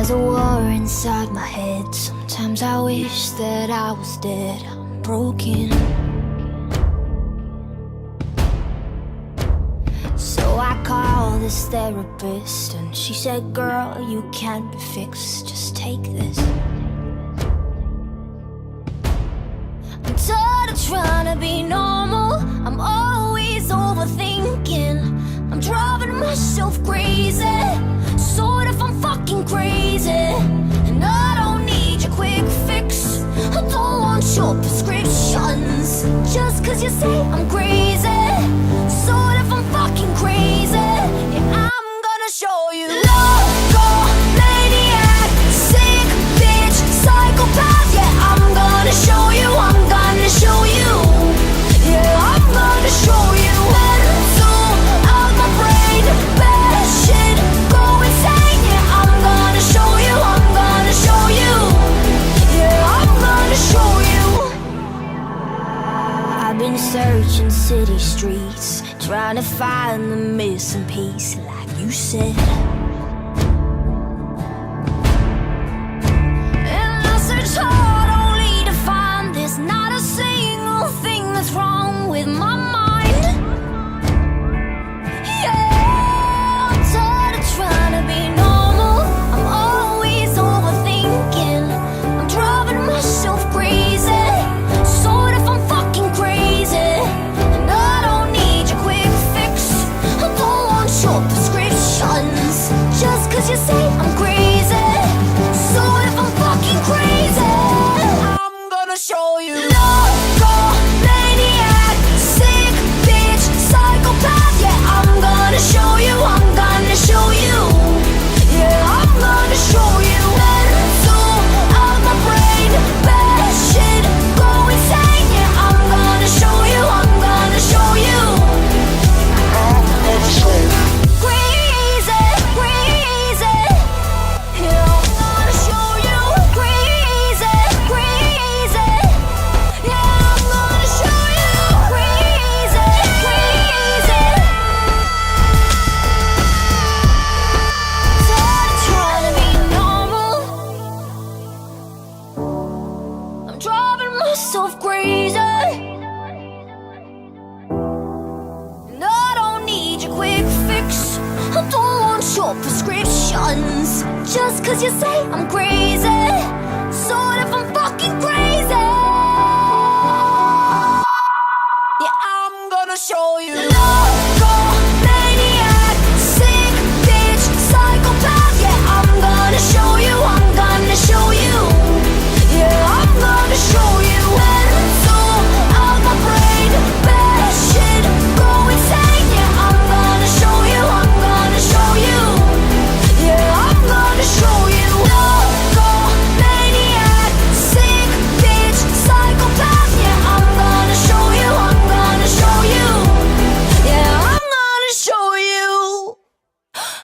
There's a war inside my head. Sometimes I wish that I was dead. I'm broken. So I called this therapist and she said, girl, you can't be fixed, just take this. I'm tired of trying to be normal. I'm always overthinking. I'm driving myself crazy. Sort of, I'm fucking crazy. And I don't need your quick fix. I don't want your prescriptions. Just cause you say I'm crazy. Sort of, I'm fucking crazy. Yeah, I'm gonna show you. Loco, maniac, sick bitch, psychopath. Yeah, I'm gonna show you. I'm gonna show you. Yeah, I'm gonna show you. Mental out my brain, bad shit, go insane. Yeah, I'm gonna show you. I'm gonna show you. Yeah, I'm gonna show you. I've been searching city streets, trying to find the missing piece, like you said. And I search hard only to find there's not a single thing that's wrong with my mind. Yeah, I'm tired of trying to be normal. I'm always overthinking. I'm driving myself crazy. Sort of, I'm fucking crazy. And I don't need your quick fix. I don't want your prescriptions. Just cause you say I'm crazy. Sort of, I'm fucking crazy. I'm gonna show you. Loco, maniac, sick bitch, psychopath. Yeah, I'm gonna show you. I'm gonna show you. Yeah, I'm gonna show you. Mental out my brain, bad shit, go insane. Yeah, I'm gonna show you. I'm gonna show you. Crazy, crazy. Yeah, I'm gonna show you. Crazy, crazy. Yeah, I'm gonna show you. Crazy, crazy. Tired of trying to be normal. I'm driving myself crazy. And I don't need your quick fix. I don't want your prescriptions. Just cause you say I'm crazy. Sort of, I'm